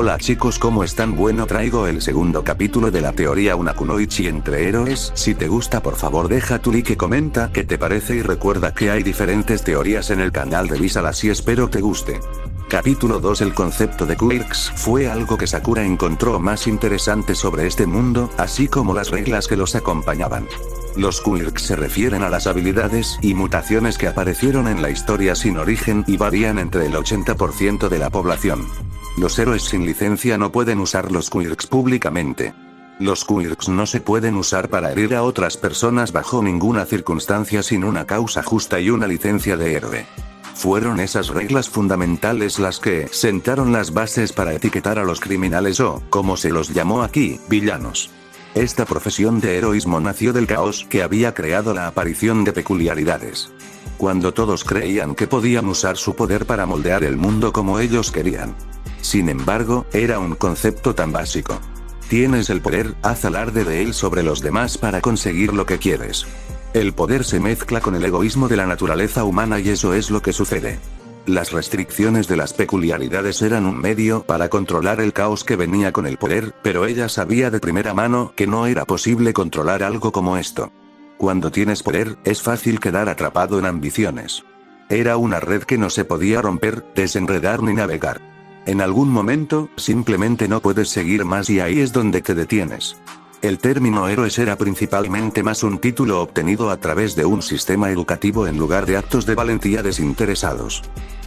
Hola chicos, ¿cómo están? Bueno, traigo el segundo capítulo de la teoría Una Kunoichi entre héroes. Si te gusta, por favor deja tu like y comenta qué te parece, y recuerda que hay diferentes teorías en el canal, revísalas y espero te guste. Capítulo 2. El concepto de quirks fue algo que Sakura encontró más interesante sobre este mundo, así como las reglas que los acompañaban. Los quirks se refieren a las habilidades y mutaciones que aparecieron en la historia sin origen y varían entre el 80% de la población. Los héroes sin licencia no pueden usar los quirks públicamente. Los quirks no se pueden usar para herir a otras personas bajo ninguna circunstancia sin una causa justa y una licencia de héroe. Fueron esas reglas fundamentales las que sentaron las bases para etiquetar a los criminales o, como se los llamó aquí, villanos. Esta profesión de heroísmo nació del caos que había creado la aparición de peculiaridades. Cuando todos creían que podían usar su poder para moldear el mundo como ellos querían. Sin embargo, era un concepto tan básico. Tienes el poder, haz alarde de él sobre los demás para conseguir lo que quieres. El poder se mezcla con el egoísmo de la naturaleza humana y eso es lo que sucede. Las restricciones de las peculiaridades eran un medio para controlar el caos que venía con el poder, pero ella sabía de primera mano que no era posible controlar algo como esto. Cuando tienes poder, es fácil quedar atrapado en ambiciones. Era una red que no se podía romper, desenredar ni navegar. En algún momento, simplemente no puedes seguir más y ahí es donde te detienes. El término héroes era principalmente más un título obtenido a través de un sistema educativo en lugar de actos de valentía desinteresados.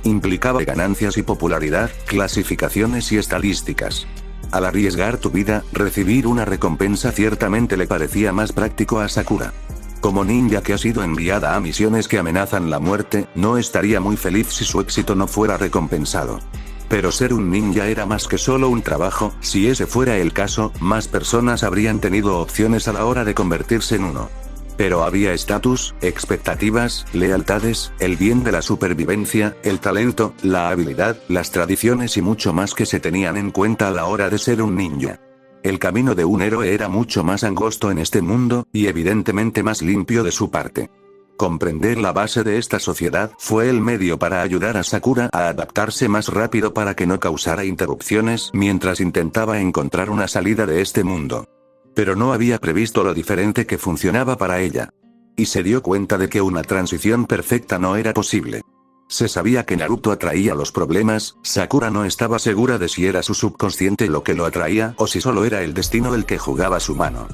Implicaba ganancias y popularidad, clasificaciones y estadísticas. Al arriesgar tu vida, recibir una recompensa ciertamente le parecía más práctico a Sakura. Como ninja que ha sido enviada a misiones que amenazan la muerte, no estaría muy feliz si su éxito no fuera recompensado. Pero ser un ninja era más que solo un trabajo. Si ese fuera el caso, más personas habrían tenido opciones a la hora de convertirse en uno. Pero había estatus, expectativas, lealtades, el bien de la supervivencia, el talento, la habilidad, las tradiciones y mucho más que se tenían en cuenta a la hora de ser un ninja. El camino de un héroe era mucho más angosto en este mundo, y evidentemente más limpio de su parte. Comprender la base de esta sociedad fue el medio para ayudar a Sakura a adaptarse más rápido para que no causara interrupciones mientras intentaba encontrar una salida de este mundo. Pero no había previsto lo diferente que funcionaba para ella. Y se dio cuenta de que una transición perfecta no era posible. Se sabía que Naruto atraía los problemas. Sakura no estaba segura de si era su subconsciente lo que lo atraía o si solo era el destino el que jugaba su mano.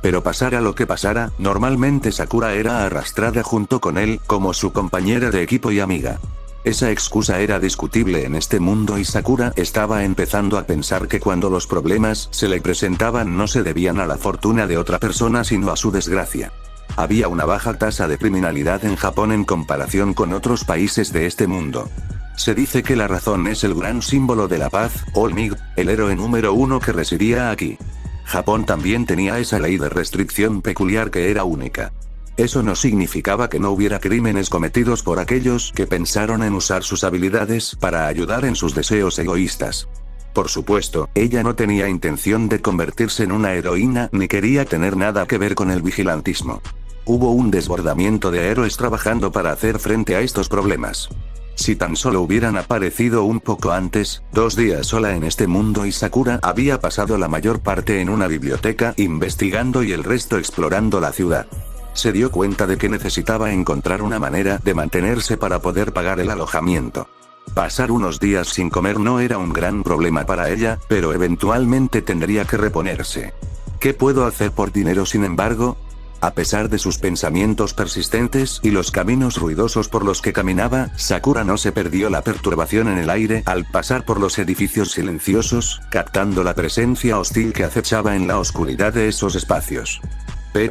Pero pasara lo que pasara, normalmente Sakura era arrastrada junto con él, como su compañera de equipo y amiga. Esa excusa era discutible en este mundo y Sakura estaba empezando a pensar que cuando los problemas se le presentaban no se debían a la fortuna de otra persona sino a su desgracia. Había una baja tasa de criminalidad en Japón en comparación con otros países de este mundo. Se dice que la razón es el gran símbolo de la paz, Olmig, el héroe número 1 que residía aquí. Japón también tenía esa ley de restricción peculiar que era única. Eso no significaba que no hubiera crímenes cometidos por aquellos que pensaron en usar sus habilidades para ayudar en sus deseos egoístas. Por supuesto, ella no tenía intención de convertirse en una heroína ni quería tener nada que ver con el vigilantismo. Hubo un desbordamiento de héroes trabajando para hacer frente a estos problemas. Si tan solo hubieran aparecido un poco antes, 2 días sola en este mundo y Sakura había pasado la mayor parte en una biblioteca investigando y el resto explorando la ciudad. Se dio cuenta de que necesitaba encontrar una manera de mantenerse para poder pagar el alojamiento. Pasar unos días sin comer no era un gran problema para ella, pero eventualmente tendría que reponerse. ¿Qué puedo hacer por dinero sin embargo? A pesar de sus pensamientos persistentes y los caminos ruidosos por los que caminaba, Sakura no se perdió la perturbación en el aire al pasar por los edificios silenciosos, captando la presencia hostil que acechaba en la oscuridad de esos espacios.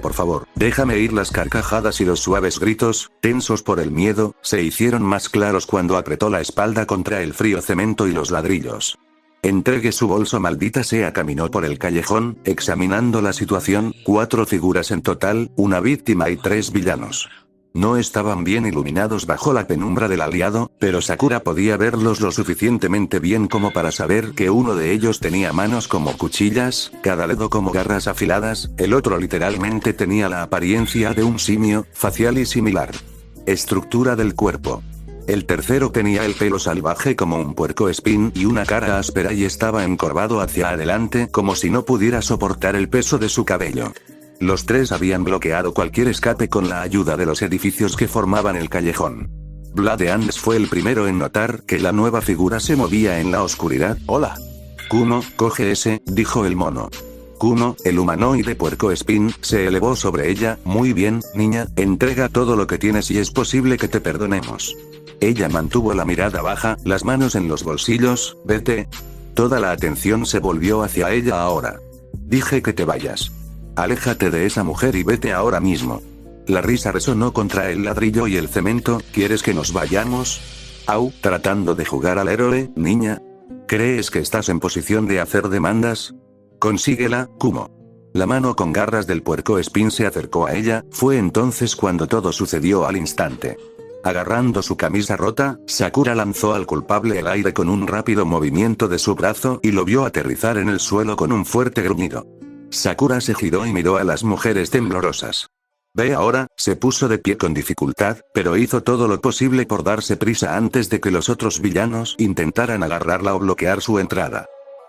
Por favor, déjame ir. Las carcajadas y los suaves gritos, tensos por el miedo, se hicieron más claros cuando apretó la espalda contra el frío cemento y los ladrillos. Entregue su bolso, maldita sea. Caminó por el callejón, examinando la situación. 4 figuras en total, una víctima y 3 villanos. No estaban bien iluminados bajo la penumbra del aliado, pero Sakura podía verlos lo suficientemente bien como para saber que uno de ellos tenía manos como cuchillas, cada dedo como garras afiladas, el otro literalmente tenía la apariencia de un simio, facial y similar. Estructura del cuerpo. El tercero tenía el pelo salvaje como un puercoespín y una cara áspera y estaba encorvado hacia adelante como si no pudiera soportar el peso de su cabello. Los tres habían bloqueado cualquier escape con la ayuda de los edificios que formaban el callejón. Bloodhounds fue el primero en notar que la nueva figura se movía en la oscuridad. «Hola. Kuno, coge ese», dijo el mono. Kuno, el humanoide puercoespín, se elevó sobre ella. «Muy bien, niña, entrega todo lo que tienes y es posible que te perdonemos». Ella mantuvo la mirada baja, las manos en los bolsillos. «Vete». Toda la atención se volvió hacia ella ahora. «Dije que te vayas. Aléjate de esa mujer y vete ahora mismo». La risa resonó contra el ladrillo y el cemento. «¿Quieres que nos vayamos?» «Au, tratando de jugar al héroe, niña. ¿Crees que estás en posición de hacer demandas? Consíguela, Kumo». La mano con garras del puercoespín se acercó a ella. Fue entonces cuando todo sucedió al instante. Agarrando su camisa rota, Sakura lanzó al culpable al aire con un rápido movimiento de su brazo y lo vio aterrizar en el suelo con un fuerte gruñido. Sakura se giró y miró a las mujeres temblorosas. «Ve ahora», se puso de pie con dificultad, pero hizo todo lo posible por darse prisa antes de que los otros villanos intentaran agarrarla o bloquear su entrada.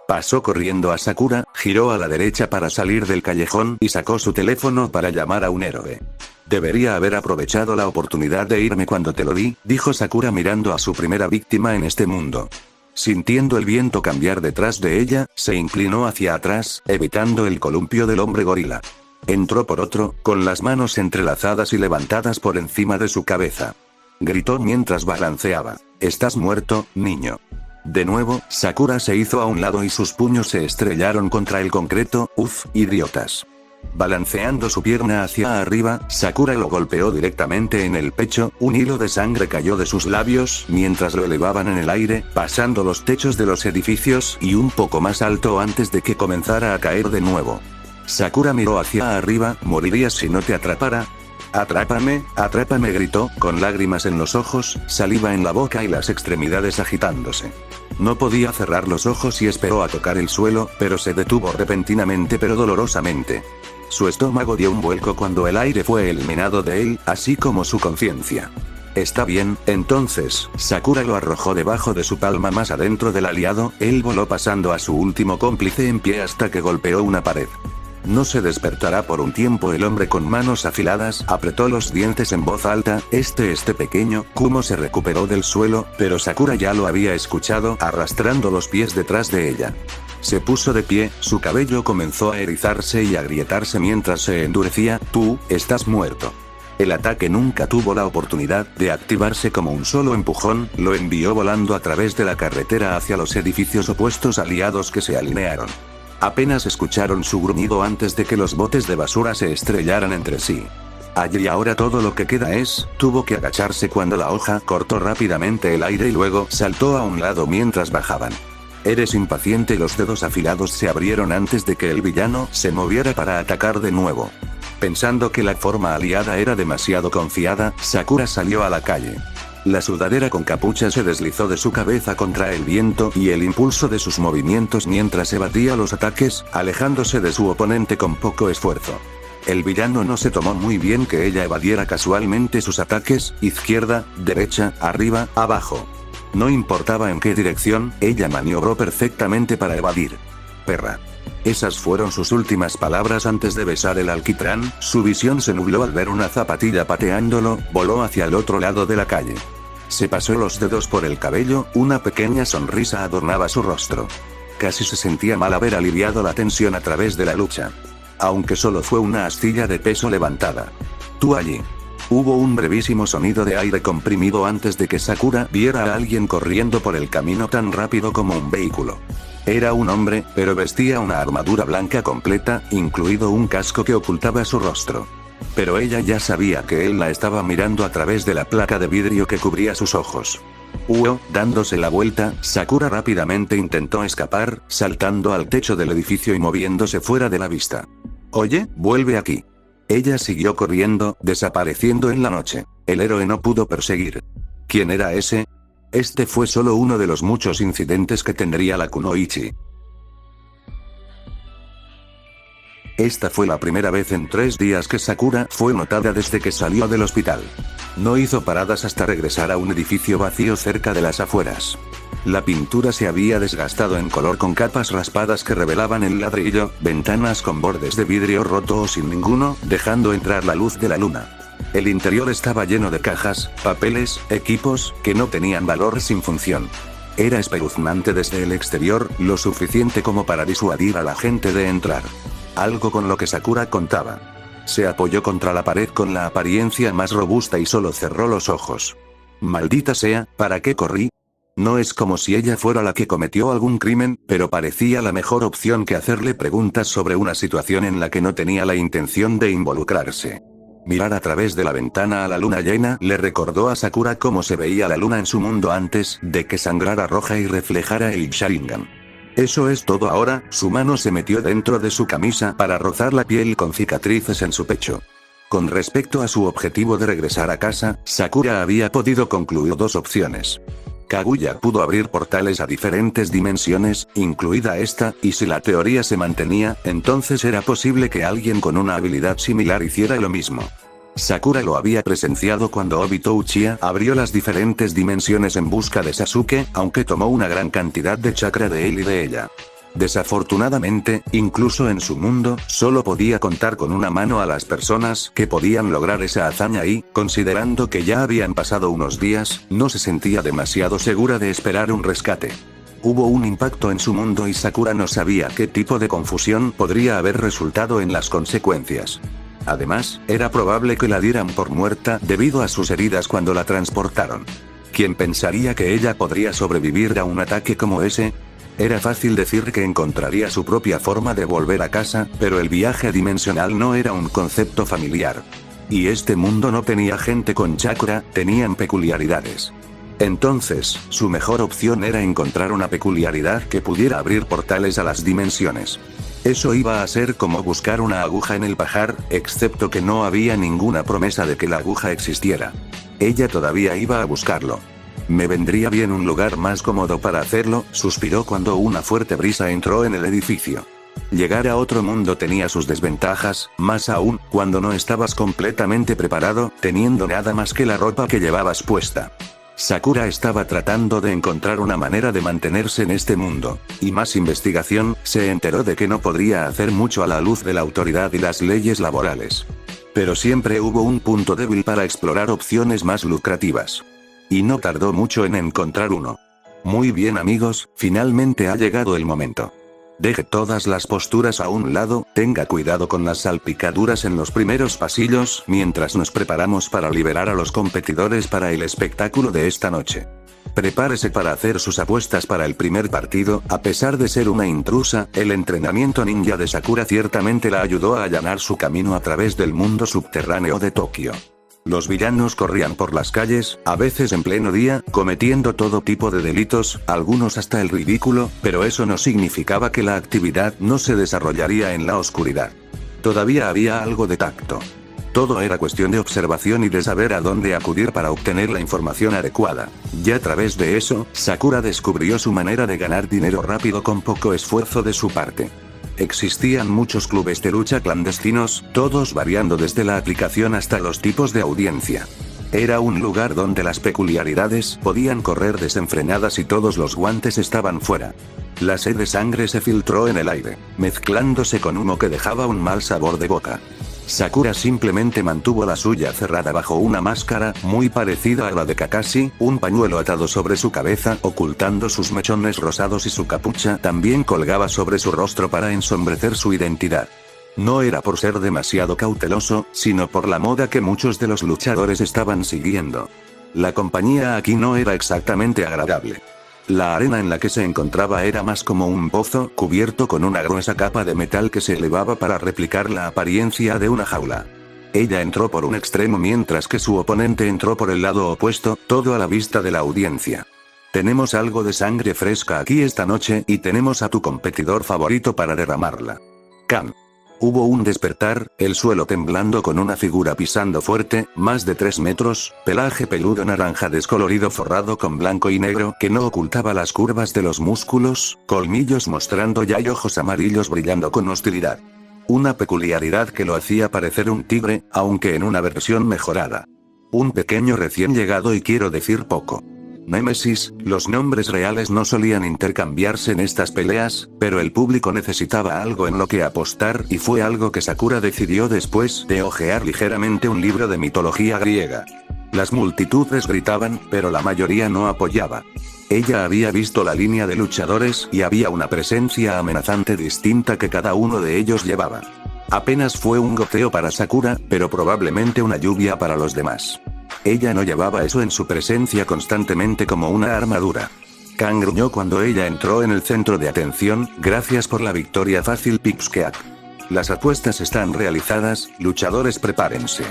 Pasó corriendo a Sakura, giró a la derecha para salir del callejón y sacó su teléfono para llamar a un héroe. «Debería haber aprovechado la oportunidad de irme cuando te lo di», dijo Sakura mirando a su primera víctima en este mundo. Sintiendo el viento cambiar detrás de ella, se inclinó hacia atrás, evitando el columpio del hombre gorila. Entró por otro, con las manos entrelazadas y levantadas por encima de su cabeza. Gritó mientras balanceaba. «Estás muerto, niño». De nuevo, Sakura se hizo a un lado y sus puños se estrellaron contra el concreto. «Uf, idiotas». Balanceando su pierna hacia arriba, Sakura lo golpeó directamente en el pecho. Un hilo de sangre cayó de sus labios mientras lo elevaban en el aire, pasando los techos de los edificios y un poco más alto antes de que comenzara a caer de nuevo. Sakura miró hacia arriba. «¿Morirías si no te atrapara?» «Atrápame, atrápame», gritó, con lágrimas en los ojos, saliva en la boca y las extremidades agitándose. No podía cerrar los ojos y esperó a tocar el suelo, pero se detuvo repentinamente pero dolorosamente. Su estómago dio un vuelco cuando el aire fue eliminado de él, así como su conciencia. «Está bien», entonces, Sakura lo arrojó debajo de su palma más adentro del aliado. Él voló pasando a su último cómplice en pie hasta que golpeó una pared. «No se despertará por un tiempo». El hombre con manos afiladas apretó los dientes en voz alta. Este pequeño Kumo se recuperó del suelo, pero Sakura ya lo había escuchado arrastrando los pies detrás de ella. Se puso de pie, su cabello comenzó a erizarse y agrietarse mientras se endurecía. «Tú, estás muerto». El ataque nunca tuvo la oportunidad de activarse. Como un solo empujón, lo envió volando a través de la carretera hacia los edificios opuestos aliados que se alinearon. Apenas escucharon su gruñido antes de que los botes de basura se estrellaran entre sí. Allí ahora todo lo que queda es, tuvo que agacharse cuando la hoja cortó rápidamente el aire y luego saltó a un lado mientras bajaban. «Eres impaciente». Los dedos afilados se abrieron antes de que el villano se moviera para atacar de nuevo. Pensando que la forma aliada era demasiado confiada, Sakura salió a la calle. La sudadera con capucha se deslizó de su cabeza contra el viento y el impulso de sus movimientos mientras evadía los ataques, alejándose de su oponente con poco esfuerzo. El villano no se tomó muy bien que ella evadiera casualmente sus ataques, izquierda, derecha, arriba, abajo. No importaba en qué dirección, ella maniobró perfectamente para evadir. «Perra». Esas fueron sus últimas palabras antes de besar el alquitrán. Su visión se nubló al ver una zapatilla pateándolo. Voló hacia el otro lado de la calle. Se pasó los dedos por el cabello, una pequeña sonrisa adornaba su rostro. Casi se sentía mal haber aliviado la tensión a través de la lucha. Aunque solo fue una astilla de peso levantada. «Tú allí». Hubo un brevísimo sonido de aire comprimido antes de que Sakura viera a alguien corriendo por el camino tan rápido como un vehículo. Era un hombre, pero vestía una armadura blanca completa, incluido un casco que ocultaba su rostro. Pero ella ya sabía que él la estaba mirando a través de la placa de vidrio que cubría sus ojos. Dándose la vuelta, Sakura rápidamente intentó escapar, saltando al techo del edificio y moviéndose fuera de la vista. «Oye, vuelve aquí». Ella siguió corriendo, desapareciendo en la noche. El héroe no pudo perseguir. ¿Quién era ese? Este fue solo uno de los muchos incidentes que tendría la Kunoichi. Esta fue la primera vez en 3 días que Sakura fue notada desde que salió del hospital. No hizo paradas hasta regresar a un edificio vacío cerca de las afueras. La pintura se había desgastado en color con capas raspadas que revelaban el ladrillo, ventanas con bordes de vidrio roto o sin ninguno, dejando entrar la luz de la luna. El interior estaba lleno de cajas, papeles, equipos, que no tenían valor sin función. Era espeluznante desde el exterior, lo suficiente como para disuadir a la gente de entrar. Algo con lo que Sakura contaba. Se apoyó contra la pared con la apariencia más robusta y solo cerró los ojos. Maldita sea, ¿para qué corrí? No es como si ella fuera la que cometió algún crimen, pero parecía la mejor opción que hacerle preguntas sobre una situación en la que no tenía la intención de involucrarse. Mirar a través de la ventana a la luna llena le recordó a Sakura cómo se veía la luna en su mundo antes de que sangrara roja y reflejara el Sharingan. Eso es todo ahora. Su mano se metió dentro de su camisa para rozar la piel con cicatrices en su pecho. Con respecto a su objetivo de regresar a casa, Sakura había podido concluir 2 opciones. Kaguya pudo abrir portales a diferentes dimensiones, incluida esta, y si la teoría se mantenía, entonces era posible que alguien con una habilidad similar hiciera lo mismo. Sakura lo había presenciado cuando Obito Uchiha abrió las diferentes dimensiones en busca de Sasuke, aunque tomó una gran cantidad de chakra de él y de ella. Desafortunadamente, incluso en su mundo, solo podía contar con una mano a las personas que podían lograr esa hazaña y, considerando que ya habían pasado unos días, no se sentía demasiado segura de esperar un rescate. Hubo un impacto en su mundo y Sakura no sabía qué tipo de confusión podría haber resultado en las consecuencias. Además, era probable que la dieran por muerta debido a sus heridas cuando la transportaron. ¿Quién pensaría que ella podría sobrevivir a un ataque como ese? Era fácil decir que encontraría su propia forma de volver a casa, pero el viaje dimensional no era un concepto familiar. Y este mundo no tenía gente con chakra, tenían peculiaridades. Entonces, su mejor opción era encontrar una peculiaridad que pudiera abrir portales a las dimensiones. Eso iba a ser como buscar una aguja en el pajar, excepto que no había ninguna promesa de que la aguja existiera. Ella todavía iba a buscarlo. Me vendría bien un lugar más cómodo para hacerlo, suspiró cuando una fuerte brisa entró en el edificio. Llegar a otro mundo tenía sus desventajas, más aún, cuando no estabas completamente preparado, teniendo nada más que la ropa que llevabas puesta. Sakura estaba tratando de encontrar una manera de mantenerse en este mundo. Y más investigación, se enteró de que no podría hacer mucho a la luz de la autoridad y las leyes laborales. Pero siempre hubo un punto débil para explorar opciones más lucrativas. Y no tardó mucho en encontrar uno. Muy bien amigos, finalmente ha llegado el momento. Deje todas las posturas a un lado, tenga cuidado con las salpicaduras en los primeros pasillos, mientras nos preparamos para liberar a los competidores para el espectáculo de esta noche. Prepárese para hacer sus apuestas para el primer partido. A pesar de ser una intrusa, el entrenamiento ninja de Sakura ciertamente la ayudó a allanar su camino a través del mundo subterráneo de Tokio. Los villanos corrían por las calles, a veces en pleno día, cometiendo todo tipo de delitos, algunos hasta el ridículo, pero eso no significaba que la actividad no se desarrollaría en la oscuridad. Todavía había algo de tacto. Todo era cuestión de observación y de saber a dónde acudir para obtener la información adecuada. Y a través de eso, Sakura descubrió su manera de ganar dinero rápido con poco esfuerzo de su parte. Existían muchos clubes de lucha clandestinos, todos variando desde la aplicación hasta los tipos de audiencia. Era un lugar donde las peculiaridades podían correr desenfrenadas y todos los guantes estaban fuera. La sed de sangre se filtró en el aire, mezclándose con humo que dejaba un mal sabor de boca. Sakura simplemente mantuvo la suya cerrada bajo una máscara, muy parecida a la de Kakashi, un pañuelo atado sobre su cabeza, ocultando sus mechones rosados y su capucha también colgaba sobre su rostro para ensombrecer su identidad. No era por ser demasiado cauteloso, sino por la moda que muchos de los luchadores estaban siguiendo. La compañía aquí no era exactamente agradable. La arena en la que se encontraba era más como un pozo, cubierto con una gruesa capa de metal que se elevaba para replicar la apariencia de una jaula. Ella entró por un extremo mientras que su oponente entró por el lado opuesto, todo a la vista de la audiencia. Tenemos algo de sangre fresca aquí esta noche y tenemos a tu competidor favorito para derramarla. Khan. Hubo un despertar, el suelo temblando con una figura pisando fuerte, más de 3 metros, pelaje peludo naranja descolorido forrado con blanco y negro que no ocultaba las curvas de los músculos, colmillos mostrando ya y ojos amarillos brillando con hostilidad. Una peculiaridad que lo hacía parecer un tigre, aunque en una versión mejorada. Un pequeño recién llegado y quiero decir poco. Némesis, los nombres reales no solían intercambiarse en estas peleas, pero el público necesitaba algo en lo que apostar y fue algo que Sakura decidió después de hojear ligeramente un libro de mitología griega. Las multitudes gritaban, pero la mayoría no apoyaba. Ella había visto la línea de luchadores y había una presencia amenazante distinta que cada uno de ellos llevaba. Apenas fue un goteo para Sakura, pero probablemente una lluvia para los demás. Ella no llevaba eso en su presencia constantemente como una armadura. Kang gruñó cuando ella entró en el centro de atención, gracias por la victoria fácil Pipsqueak. Las apuestas están realizadas, luchadores prepárense.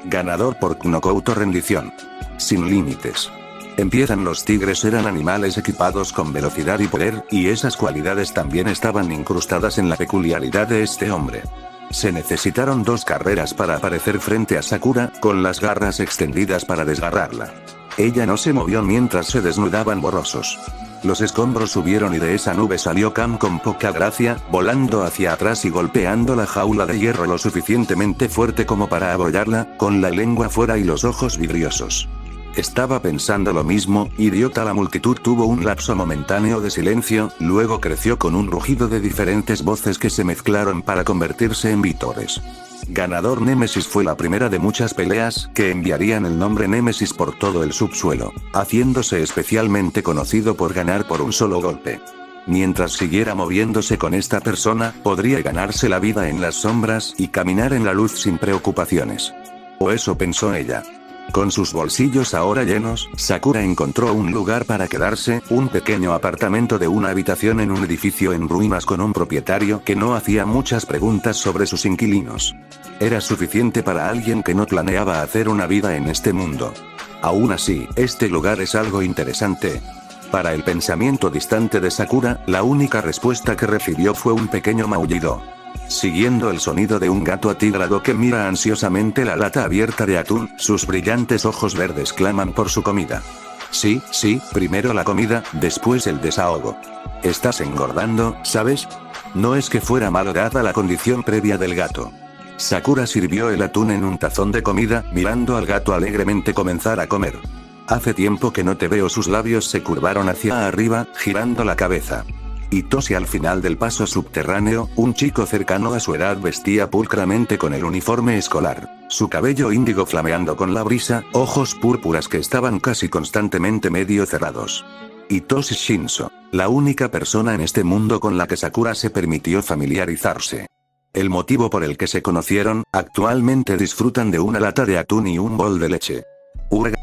Ganador por knockout o rendición. Sin límites. Empiezan. Los tigres eran animales equipados con velocidad y poder, y esas cualidades también estaban incrustadas en la peculiaridad de este hombre. Se necesitaron 2 carreras para aparecer frente a Sakura, con las garras extendidas para desgarrarla. Ella no se movió mientras se desnudaban borrosos. Los escombros subieron y de esa nube salió Kang con poca gracia, volando hacia atrás y golpeando la jaula de hierro lo suficientemente fuerte como para abollarla, con la lengua fuera y los ojos vidriosos. Estaba pensando lo mismo, idiota. La multitud tuvo un lapso momentáneo de silencio, luego creció con un rugido de diferentes voces que se mezclaron para convertirse en vítores. Ganador. Némesis fue la primera de muchas peleas que enviarían el nombre Némesis por todo el subsuelo, haciéndose especialmente conocido por ganar por un solo golpe. Mientras siguiera moviéndose con esta persona, podría ganarse la vida en las sombras y caminar en la luz sin preocupaciones. O eso pensó ella. Con sus bolsillos ahora llenos, Sakura encontró un lugar para quedarse, un pequeño apartamento de una habitación en un edificio en ruinas con un propietario que no hacía muchas preguntas sobre sus inquilinos. Era suficiente para alguien que no planeaba hacer una vida en este mundo. Aún así, este lugar es algo interesante. Para el pensamiento distante de Sakura, la única respuesta que recibió fue un pequeño maullido. Siguiendo el sonido de un gato atigrado que mira ansiosamente la lata abierta de atún, sus brillantes ojos verdes claman por su comida. Sí, primero la comida, después el desahogo. Estás engordando, ¿sabes? No es que fuera malo dada la condición previa del gato. Sakura sirvió el atún en un tazón de comida, mirando al gato alegremente comenzar a comer. Hace tiempo que no te veo. Sus labios se curvaron hacia arriba, girando la cabeza. Y Toshi. Al final del paso subterráneo, un chico cercano a su edad vestía pulcramente con el uniforme escolar, su cabello índigo flameando con la brisa, ojos púrpuras que estaban casi constantemente medio cerrados. Y Toshi Shinso, la única persona en este mundo con la que Sakura se permitió familiarizarse. El motivo por el que se conocieron, actualmente disfrutan de una lata de atún y un bol de leche.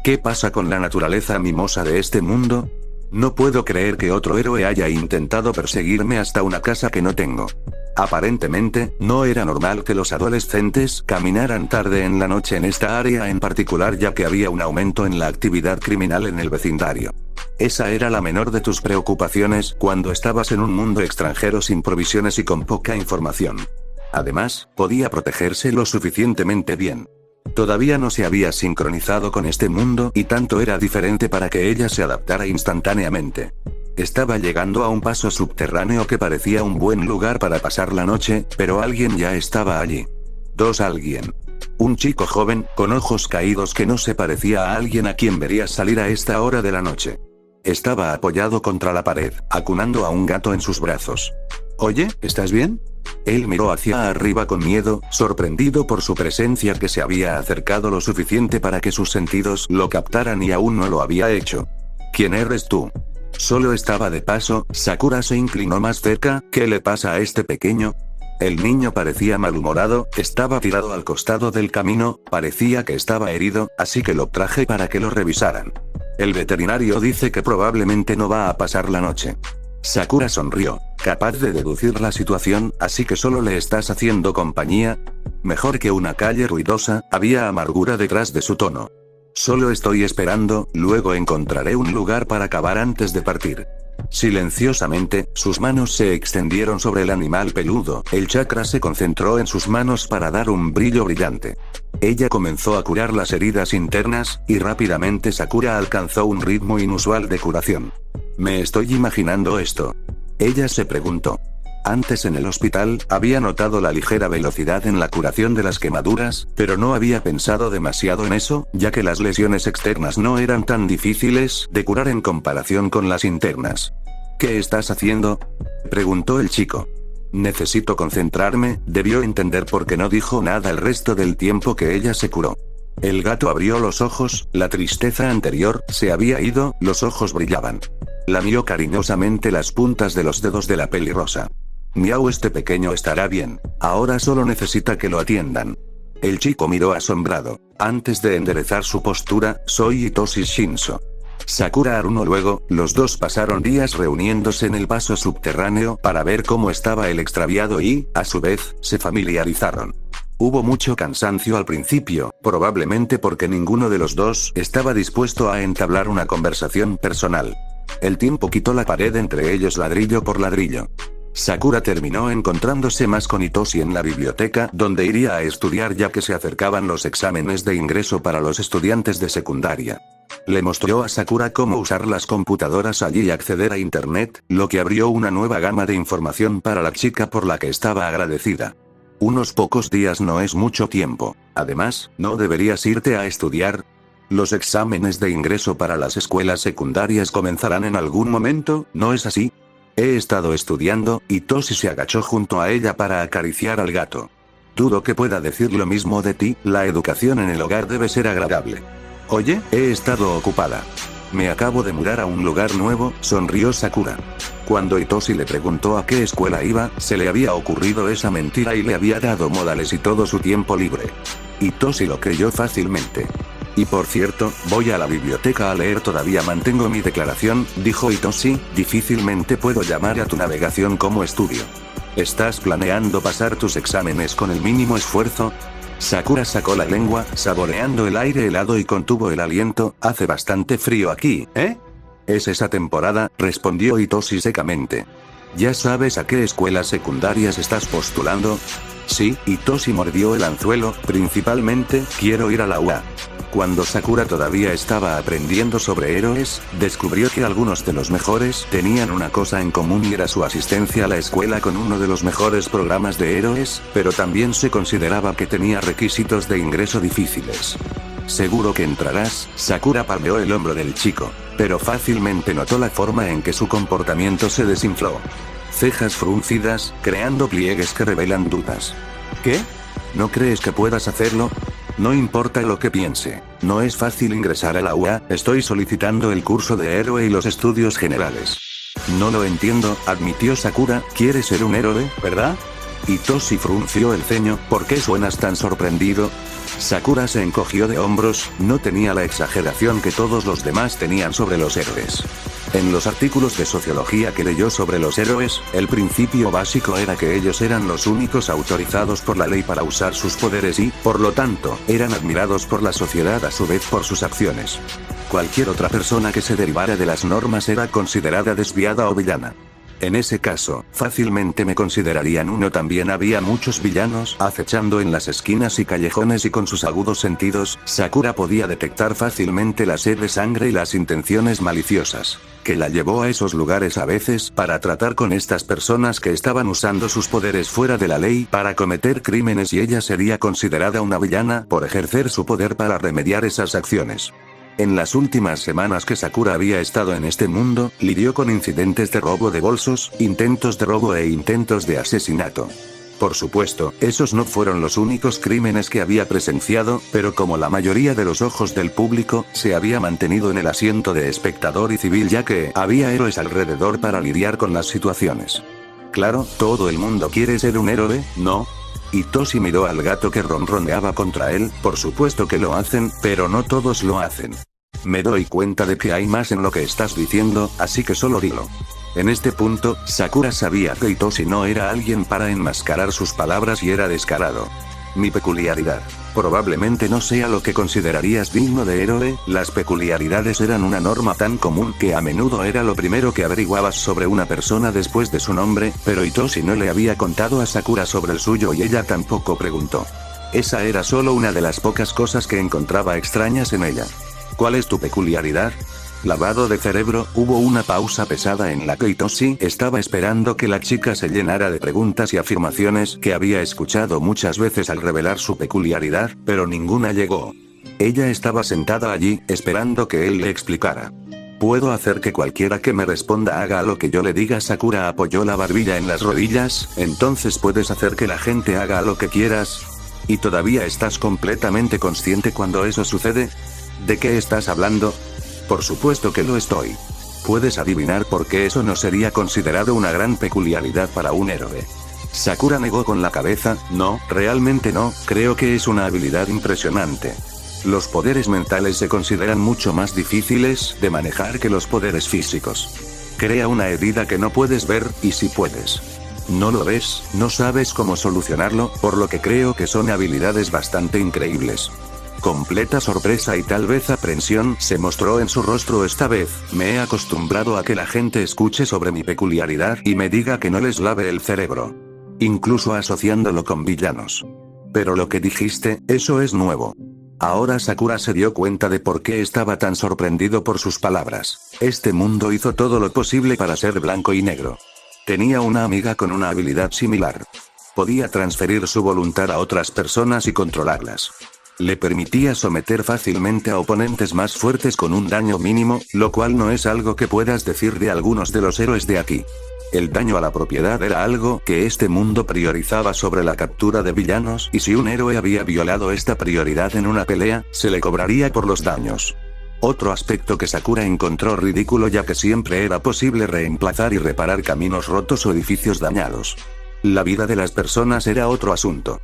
¿Qué pasa con la naturaleza mimosa de este mundo? No puedo creer que otro héroe haya intentado perseguirme hasta una casa que no tengo. Aparentemente, no era normal que los adolescentes caminaran tarde en la noche en esta área en particular, ya que había un aumento en la actividad criminal en el vecindario. Esa era la menor de tus preocupaciones cuando estabas en un mundo extranjero sin provisiones y con poca información. Además, podía protegerse lo suficientemente bien. Todavía no se había sincronizado con este mundo y tanto era diferente para que ella se adaptara instantáneamente. Estaba llegando a un paso subterráneo que parecía un buen lugar para pasar la noche, pero alguien ya estaba allí. Alguien. Un chico joven, con ojos caídos que no se parecía a alguien a quien verías salir a esta hora de la noche. Estaba apoyado contra la pared, acunando a un gato en sus brazos. Oye, ¿estás bien? Él miró hacia arriba con miedo, sorprendido por su presencia que se había acercado lo suficiente para que sus sentidos lo captaran y aún no lo había hecho. ¿Quién eres tú? Solo estaba de paso. Sakura se inclinó más cerca. ¿Qué le pasa a este pequeño? El niño parecía malhumorado, estaba tirado al costado del camino, parecía que estaba herido, así que lo traje para que lo revisaran. El veterinario dice que probablemente no va a pasar la noche. Sakura sonrió, capaz de deducir la situación, así que solo le estás haciendo compañía. Mejor que una calle ruidosa, había amargura detrás de su tono. Solo estoy esperando, luego encontraré un lugar para acabar antes de partir. Silenciosamente, sus manos se extendieron sobre el animal peludo, el chakra se concentró en sus manos para dar un brillo brillante. Ella comenzó a curar las heridas internas, y rápidamente Sakura alcanzó un ritmo inusual de curación. ¿Me estoy imaginando esto? Ella se preguntó. Antes en el hospital, había notado la ligera velocidad en la curación de las quemaduras, pero no había pensado demasiado en eso, ya que las lesiones externas no eran tan difíciles de curar en comparación con las internas. ¿Qué estás haciendo?, preguntó el chico. Necesito concentrarme, debió entender porque no dijo nada el resto del tiempo que ella se curó. El gato abrió los ojos, la tristeza anterior se había ido, los ojos brillaban. Lamió cariñosamente las puntas de los dedos de la pelirrosa. Miau, este pequeño estará bien, ahora solo necesita que lo atiendan. El chico miró asombrado. Antes de enderezar su postura, soy Hitoshi Shinso. Sakura Haruno. Luego, los dos pasaron días reuniéndose en el paso subterráneo para ver cómo estaba el extraviado y, a su vez, se familiarizaron. Hubo mucho cansancio al principio, probablemente porque ninguno de los dos estaba dispuesto a entablar una conversación personal. El tiempo quitó la pared entre ellos ladrillo por ladrillo. Sakura terminó encontrándose más con Hitoshi en la biblioteca, donde iría a estudiar ya que se acercaban los exámenes de ingreso para los estudiantes de secundaria. Le mostró a Sakura cómo usar las computadoras allí y acceder a internet, lo que abrió una nueva gama de información para la chica por la que estaba agradecida. Unos pocos días no es mucho tiempo. Además, ¿no deberías irte a estudiar? Los exámenes de ingreso para las escuelas secundarias comenzarán en algún momento, ¿no es así? He estado estudiando, y Hitoshi se agachó junto a ella para acariciar al gato. Dudo que pueda decir lo mismo de ti, la educación en el hogar debe ser agradable. Oye, he estado ocupada. Me acabo de mudar a un lugar nuevo, sonrió Sakura. Cuando Hitoshi le preguntó a qué escuela iba, se le había ocurrido esa mentira y le había dado modales y todo su tiempo libre. Hitoshi lo creyó fácilmente. Y por cierto, voy a la biblioteca a leer. Todavía mantengo mi declaración, dijo Hitoshi, difícilmente puedo llamar a tu navegación como estudio. ¿Estás planeando pasar tus exámenes con el mínimo esfuerzo? Sakura sacó la lengua, saboreando el aire helado y contuvo el aliento. Hace bastante frío aquí, ¿eh? Es esa temporada, respondió Hitoshi secamente. ¿Ya sabes a qué escuelas secundarias estás postulando? Sí, Hitoshi mordió el anzuelo, principalmente, quiero ir a la UA. Cuando Sakura todavía estaba aprendiendo sobre héroes, descubrió que algunos de los mejores tenían una cosa en común y era su asistencia a la escuela con uno de los mejores programas de héroes, pero también se consideraba que tenía requisitos de ingreso difíciles. Seguro que entrarás, Sakura palmeó el hombro del chico, pero fácilmente notó la forma en que su comportamiento se desinfló. Cejas fruncidas, creando pliegues que revelan dudas. ¿Qué? ¿No crees que puedas hacerlo? No importa lo que piense, no es fácil ingresar a la UA, estoy solicitando el curso de héroe y los estudios generales. No lo entiendo, admitió Sakura, ¿quieres ser un héroe, verdad? Hitoshi frunció el ceño, ¿por qué suenas tan sorprendido? Sakura se encogió de hombros, no tenía la exageración que todos los demás tenían sobre los héroes. En los artículos de sociología que leyó sobre los héroes, el principio básico era que ellos eran los únicos autorizados por la ley para usar sus poderes y, por lo tanto, eran admirados por la sociedad a su vez por sus acciones. Cualquier otra persona que se derivara de las normas era considerada desviada o villana. En ese caso, fácilmente me considerarían uno. También había muchos villanos acechando en las esquinas y callejones y con sus agudos sentidos, Sakura podía detectar fácilmente la sed de sangre y las intenciones maliciosas, que la llevó a esos lugares a veces para tratar con estas personas que estaban usando sus poderes fuera de la ley para cometer crímenes y ella sería considerada una villana por ejercer su poder para remediar esas acciones. En las últimas semanas que Sakura había estado en este mundo, lidió con incidentes de robo de bolsos, intentos de robo e intentos de asesinato. Por supuesto, esos no fueron los únicos crímenes que había presenciado, pero como la mayoría de los ojos del público, se había mantenido en el asiento de espectador y civil ya que había héroes alrededor para lidiar con las situaciones. Claro, todo el mundo quiere ser un héroe, ¿no? Hitoshi miró al gato que ronroneaba contra él, por supuesto que lo hacen, pero no todos lo hacen. Me doy cuenta de que hay más en lo que estás diciendo, así que solo dilo. En este punto, Sakura sabía que Hitoshi no era alguien para enmascarar sus palabras y era descarado. Mi peculiaridad. Probablemente no sea lo que considerarías digno de héroe, las peculiaridades eran una norma tan común que a menudo era lo primero que averiguabas sobre una persona después de su nombre, pero Hitoshi no le había contado a Sakura sobre el suyo y ella tampoco preguntó. Esa era solo una de las pocas cosas que encontraba extrañas en ella. ¿Cuál es tu peculiaridad? Lavado de cerebro. Hubo una pausa pesada en la que Itoshi estaba esperando que la chica se llenara de preguntas y afirmaciones que había escuchado muchas veces al revelar su peculiaridad, pero ninguna llegó. Ella estaba sentada allí, esperando que él le explicara. ¿Puedo hacer que cualquiera que me responda haga lo que yo le diga? Sakura apoyó la barbilla en las rodillas. Entonces puedes hacer que la gente haga lo que quieras. ¿Y todavía estás completamente consciente cuando eso sucede? ¿De qué estás hablando? Por supuesto que lo estoy. ¿Puedes adivinar por qué eso no sería considerado una gran peculiaridad para un héroe? Sakura negó con la cabeza. No, realmente no, creo que es una habilidad impresionante. Los poderes mentales se consideran mucho más difíciles de manejar que los poderes físicos. Crea una herida que no puedes ver, y si puedes. No lo ves, no sabes cómo solucionarlo, por lo que creo que son habilidades bastante increíbles. Completa sorpresa y tal vez aprensión se mostró en su rostro esta vez. Me he acostumbrado a que la gente escuche sobre mi peculiaridad y me diga que no les lave el cerebro. Incluso asociándolo con villanos. Pero lo que dijiste, eso es nuevo. Ahora Sakura se dio cuenta de por qué estaba tan sorprendido por sus palabras. Este mundo hizo todo lo posible para ser blanco y negro. Tenía una amiga con una habilidad similar. Podía transferir su voluntad a otras personas y controlarlas. Le permitía someter fácilmente a oponentes más fuertes con un daño mínimo, lo cual no es algo que puedas decir de algunos de los héroes de aquí. El daño a la propiedad era algo que este mundo priorizaba sobre la captura de villanos, y si un héroe había violado esta prioridad en una pelea, se le cobraría por los daños. Otro aspecto que Sakura encontró ridículo, ya que siempre era posible reemplazar y reparar caminos rotos o edificios dañados. La vida de las personas era otro asunto.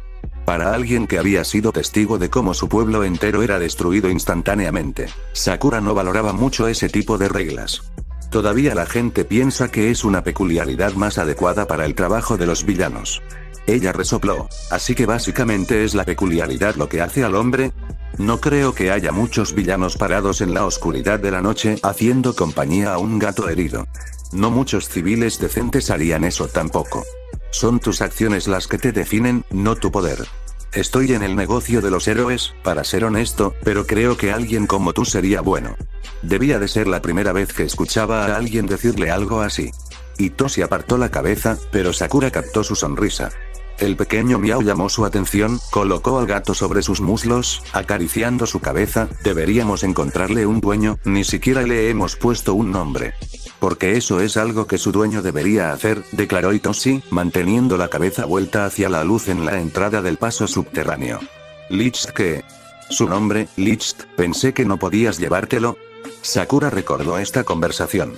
Para alguien que había sido testigo de cómo su pueblo entero era destruido instantáneamente, Sakura no valoraba mucho ese tipo de reglas. Todavía la gente piensa que es una peculiaridad más adecuada para el trabajo de los villanos. Ella resopló. Así que básicamente es la peculiaridad lo que hace al hombre. No creo que haya muchos villanos parados en la oscuridad de la noche haciendo compañía a un gato herido. No muchos civiles decentes harían eso tampoco. Son tus acciones las que te definen, no tu poder. Estoy en el negocio de los héroes, para ser honesto, pero creo que alguien como tú sería bueno. Debía de ser la primera vez que escuchaba a alguien decirle algo así. Itoshi apartó la cabeza, pero Sakura captó su sonrisa. El pequeño Miao llamó su atención, colocó al gato sobre sus muslos, acariciando su cabeza. Deberíamos encontrarle un dueño, ni siquiera le hemos puesto un nombre. Porque eso es algo que su dueño debería hacer, declaró Itoshi, manteniendo la cabeza vuelta hacia la luz en la entrada del paso subterráneo. Licht, ¿qué? Su nombre, Licht, pensé que no podías llevártelo. Sakura recordó esta conversación.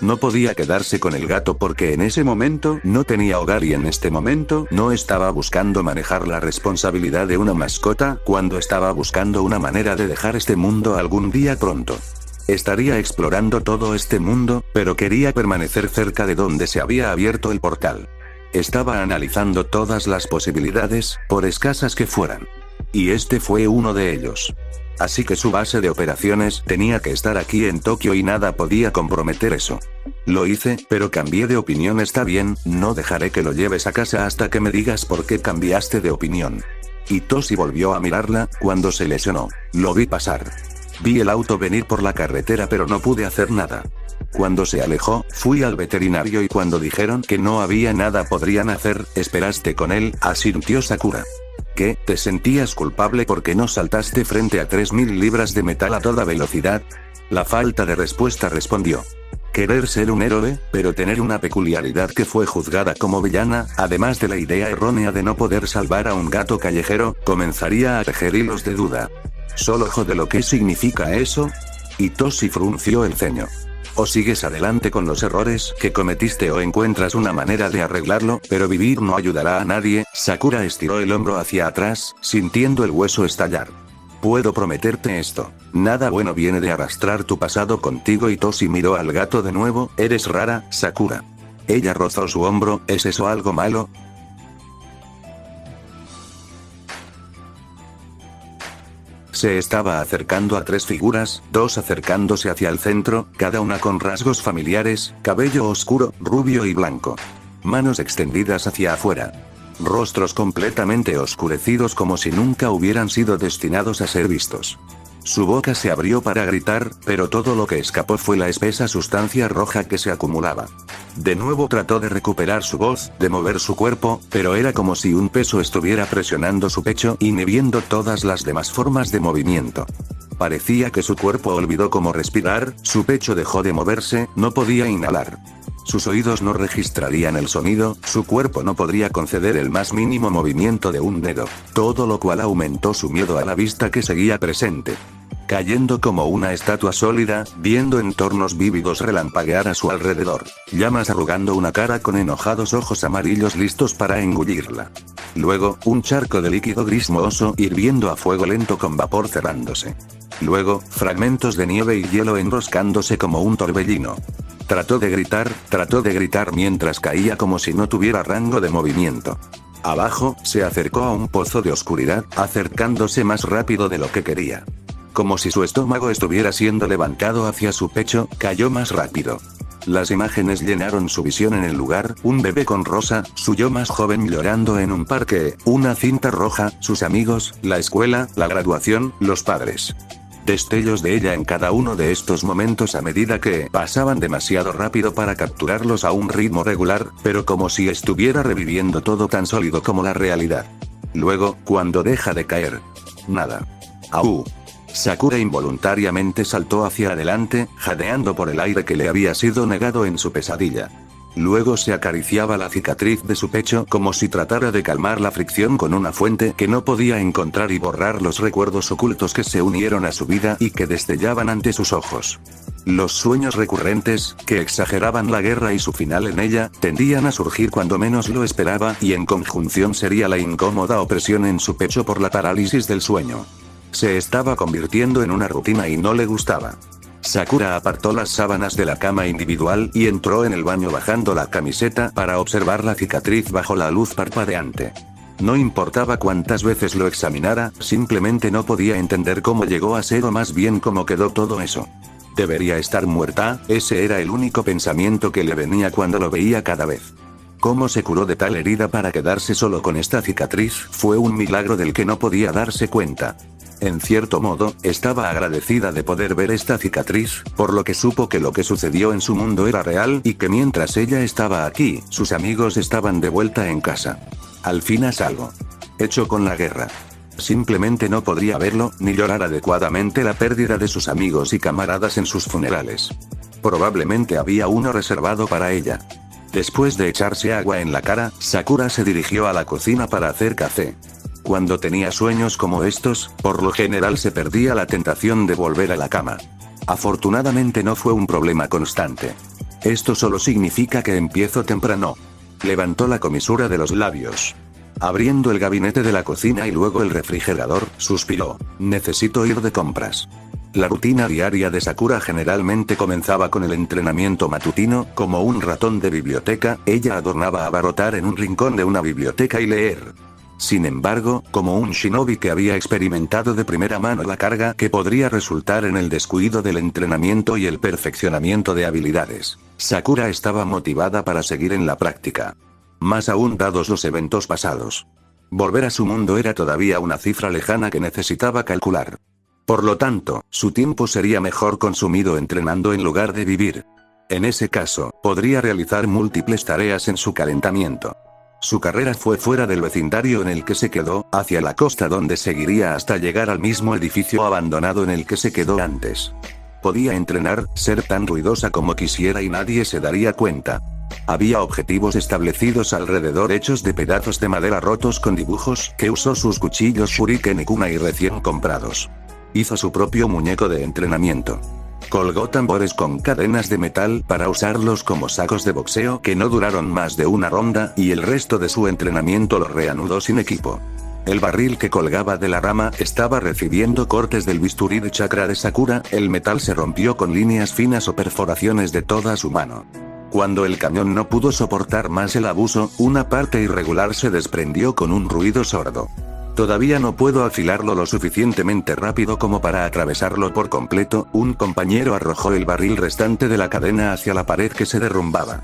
No podía quedarse con el gato porque en ese momento no tenía hogar y en este momento no estaba buscando manejar la responsabilidad de una mascota, cuando estaba buscando una manera de dejar este mundo algún día pronto. Estaría explorando todo este mundo, pero quería permanecer cerca de donde se había abierto el portal. Estaba analizando todas las posibilidades, por escasas que fueran. Y este fue uno de ellos. Así que su base de operaciones tenía que estar aquí en Tokio y nada podía comprometer eso. Lo hice, pero cambié de opinión. Está bien, no dejaré que lo lleves a casa hasta que me digas por qué cambiaste de opinión. Itoshi volvió a mirarla, cuando se lesionó. Lo vi pasar. Vi el auto venir por la carretera pero no pude hacer nada. Cuando se alejó, fui al veterinario y cuando dijeron que no había nada podrían hacer, esperaste con él, asintió Sakura. ¿Qué? ¿Te sentías culpable porque no saltaste frente a 3000 libras de metal a toda velocidad? La falta de respuesta respondió. Querer ser un héroe, pero tener una peculiaridad que fue juzgada como villana, además de la idea errónea de no poder salvar a un gato callejero, comenzaría a tejer hilos de duda. ¿Solo jode lo que significa eso? Itoshi frunció el ceño. O sigues adelante con los errores que cometiste o encuentras una manera de arreglarlo, pero vivir no ayudará a nadie. Sakura estiró el hombro hacia atrás, sintiendo el hueso estallar. Puedo prometerte esto. Nada bueno viene de arrastrar tu pasado contigo. Itoshi miró al gato de nuevo. Eres rara, Sakura. Ella rozó su hombro. ¿Es eso algo malo? Se estaba acercando a 3 figuras, 2 acercándose hacia el centro, cada una con rasgos familiares, cabello oscuro, rubio y blanco. Manos extendidas hacia afuera. Rostros completamente oscurecidos como si nunca hubieran sido destinados a ser vistos. Su boca se abrió para gritar, pero todo lo que escapó fue la espesa sustancia roja que se acumulaba. De nuevo trató de recuperar su voz, de mover su cuerpo, pero era como si un peso estuviera presionando su pecho, inhibiendo todas las demás formas de movimiento. Parecía que su cuerpo olvidó cómo respirar, su pecho dejó de moverse, no podía inhalar. Sus oídos no registrarían el sonido, su cuerpo no podría conceder el más mínimo movimiento de un dedo, todo lo cual aumentó su miedo a la vista que seguía presente. Cayendo como una estatua sólida, viendo entornos vívidos relampaguear a su alrededor, llamas arrugando una cara con enojados ojos amarillos listos para engullirla. Luego, un charco de líquido gris mohoso hirviendo a fuego lento con vapor cerrándose. Luego, fragmentos de nieve y hielo enroscándose como un torbellino. Trató de gritar mientras caía como si no tuviera rango de movimiento. Abajo, se acercó a un pozo de oscuridad, acercándose más rápido de lo que quería. Como si su estómago estuviera siendo levantado hacia su pecho, cayó más rápido. Las imágenes llenaron su visión en el lugar, un bebé con Rosa, su yo más joven llorando en un parque, una cinta roja, sus amigos, la escuela, la graduación, los padres. Destellos de ella en cada uno de estos momentos a medida que pasaban demasiado rápido para capturarlos a un ritmo regular, pero como si estuviera reviviendo todo tan sólido como la realidad. Luego, cuando deja de caer. Nada. ¡Au! Sakura involuntariamente saltó hacia adelante, jadeando por el aire que le había sido negado en su pesadilla. Luego se acariciaba la cicatriz de su pecho como si tratara de calmar la fricción con una fuente que no podía encontrar y borrar los recuerdos ocultos que se unieron a su vida y que destellaban ante sus ojos. Los sueños recurrentes, que exageraban la guerra y su final en ella, tendían a surgir cuando menos lo esperaba y en conjunción sería la incómoda opresión en su pecho por la parálisis del sueño. Se estaba convirtiendo en una rutina y no le gustaba. Sakura apartó las sábanas de la cama individual y entró en el baño bajando la camiseta para observar la cicatriz bajo la luz parpadeante. No importaba cuántas veces lo examinara, simplemente no podía entender cómo llegó a ser o más bien cómo quedó todo eso. Debería estar muerta, ese era el único pensamiento que le venía cuando lo veía cada vez. Cómo se curó de tal herida para quedarse solo con esta cicatriz fue un milagro del que no podía darse cuenta. En cierto modo, estaba agradecida de poder ver esta cicatriz, por lo que supo que lo que sucedió en su mundo era real y que mientras ella estaba aquí, sus amigos estaban de vuelta en casa. Al fin a salvo. Hecho con la guerra. Simplemente no podría verlo, ni llorar adecuadamente la pérdida de sus amigos y camaradas en sus funerales. Probablemente había uno reservado para ella. Después de echarse agua en la cara, Sakura se dirigió a la cocina para hacer café. Cuando tenía sueños como estos, por lo general se perdía la tentación de volver a la cama. Afortunadamente no fue un problema constante. Esto solo significa que empiezo temprano. Levantó la comisura de los labios. Abriendo el gabinete de la cocina y luego el refrigerador, suspiró. Necesito ir de compras. La rutina diaria de Sakura generalmente comenzaba con el entrenamiento matutino, como un ratón de biblioteca, ella adornaba abarrotar en un rincón de una biblioteca y leer. Sin embargo, como un shinobi que había experimentado de primera mano la carga que podría resultar en el descuido del entrenamiento y el perfeccionamiento de habilidades, Sakura estaba motivada para seguir en la práctica. Más aún dados los eventos pasados. Volver a su mundo era todavía una cifra lejana que necesitaba calcular. Por lo tanto, su tiempo sería mejor consumido entrenando en lugar de vivir. En ese caso, podría realizar múltiples tareas en su calentamiento. Su carrera fue fuera del vecindario en el que se quedó, hacia la costa donde seguiría hasta llegar al mismo edificio abandonado en el que se quedó antes. Podía entrenar, ser tan ruidosa como quisiera y nadie se daría cuenta. Había objetivos establecidos alrededor hechos de pedazos de madera rotos con dibujos que usó sus cuchillos shuriken y kunai recién comprados. Hizo su propio muñeco de entrenamiento. Colgó tambores con cadenas de metal para usarlos como sacos de boxeo que no duraron más de una ronda y el resto de su entrenamiento lo reanudó sin equipo. El barril que colgaba de la rama estaba recibiendo cortes del bisturí de chakra de Sakura, el metal se rompió con líneas finas o perforaciones de toda su mano. Cuando el cañón no pudo soportar más el abuso, una parte irregular se desprendió con un ruido sordo. Todavía no puedo afilarlo lo suficientemente rápido como para atravesarlo por completo, un compañero arrojó el barril restante de la cadena hacia la pared que se derrumbaba.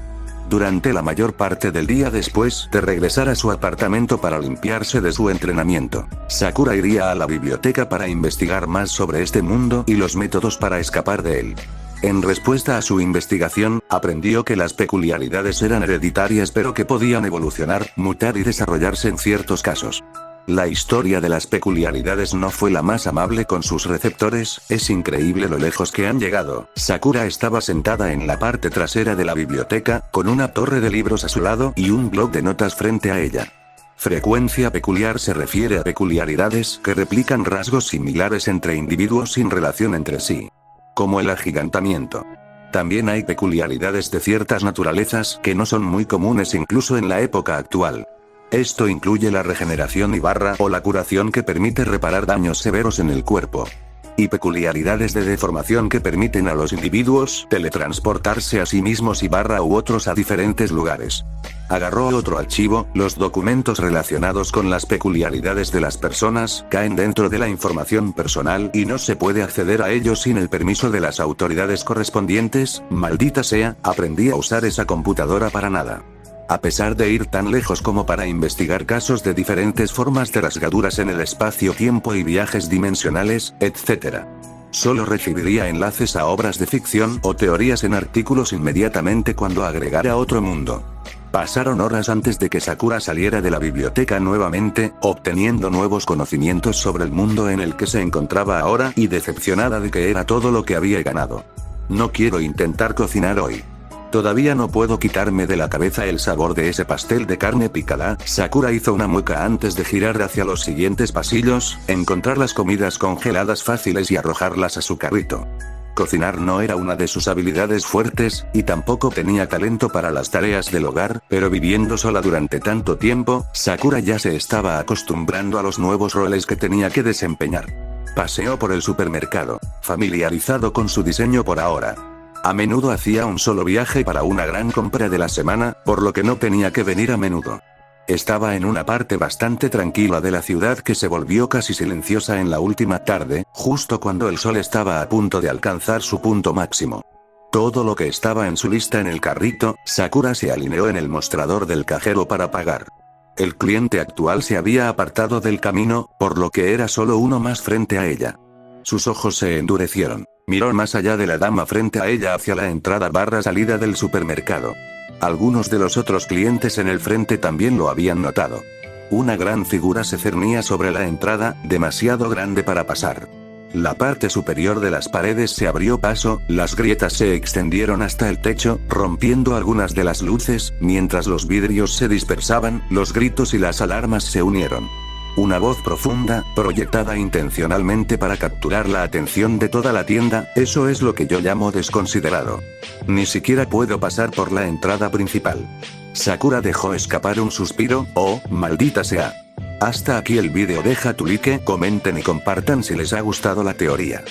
durante la mayor parte del día después de regresar a su apartamento para limpiarse de su entrenamiento, Sakura iría a la biblioteca para investigar más sobre este mundo y los métodos para escapar de él. En respuesta a su investigación, aprendió que las peculiaridades eran hereditarias pero que podían evolucionar, mutar y desarrollarse en ciertos casos. La historia de las peculiaridades no fue la más amable con sus receptores, es increíble lo lejos que han llegado. Sakura estaba sentada en la parte trasera de la biblioteca, con una torre de libros a su lado y un bloc de notas frente a ella. Frecuencia peculiar se refiere a peculiaridades que replican rasgos similares entre individuos sin relación entre sí, como el agigantamiento. También hay peculiaridades de ciertas naturalezas que no son muy comunes incluso en la época actual. Esto incluye la regeneración o la curación que permite reparar daños severos en el cuerpo. Y peculiaridades de deformación que permiten a los individuos teletransportarse a sí mismos u otros a diferentes lugares. Agarró otro archivo, los documentos relacionados con las peculiaridades de las personas caen dentro de la información personal y no se puede acceder a ellos sin el permiso de las autoridades correspondientes. Maldita sea, aprendí a usar esa computadora para nada. A pesar de ir tan lejos como para investigar casos de diferentes formas de rasgaduras en el espacio-tiempo y viajes dimensionales, etc. Solo recibiría enlaces a obras de ficción o teorías en artículos inmediatamente cuando agregara otro mundo. Pasaron horas antes de que Sakura saliera de la biblioteca nuevamente, obteniendo nuevos conocimientos sobre el mundo en el que se encontraba ahora y decepcionada de que era todo lo que había ganado. No quiero intentar cocinar hoy. Todavía no puedo quitarme de la cabeza el sabor de ese pastel de carne picada. Sakura hizo una mueca antes de girar hacia los siguientes pasillos, encontrar las comidas congeladas fáciles y arrojarlas a su carrito. Cocinar no era una de sus habilidades fuertes, y tampoco tenía talento para las tareas del hogar, pero viviendo sola durante tanto tiempo, Sakura ya se estaba acostumbrando a los nuevos roles que tenía que desempeñar. Paseó por el supermercado, familiarizado con su diseño por ahora. A menudo hacía un solo viaje para una gran compra de la semana, por lo que no tenía que venir a menudo. Estaba en una parte bastante tranquila de la ciudad que se volvió casi silenciosa en la última tarde, justo cuando el sol estaba a punto de alcanzar su punto máximo. Todo lo que estaba en su lista en el carrito, Sakura se alineó en el mostrador del cajero para pagar. El cliente actual se había apartado del camino, por lo que era solo uno más frente a ella. Sus ojos se endurecieron. Miró más allá de la dama frente a ella hacia la entrada/salida del supermercado. Algunos de los otros clientes en el frente también lo habían notado. Una gran figura se cernía sobre la entrada, demasiado grande para pasar. La parte superior de las paredes se abrió paso, las grietas se extendieron hasta el techo, rompiendo algunas de las luces, mientras los vidrios se dispersaban, los gritos y las alarmas se unieron. Una voz profunda, proyectada intencionalmente para capturar la atención de toda la tienda, eso es lo que yo llamo desconsiderado. Ni siquiera puedo pasar por la entrada principal. Sakura dejó escapar un suspiro. Oh, maldita sea. Hasta aquí el vídeo, deja tu like, comenten y compartan si les ha gustado la teoría.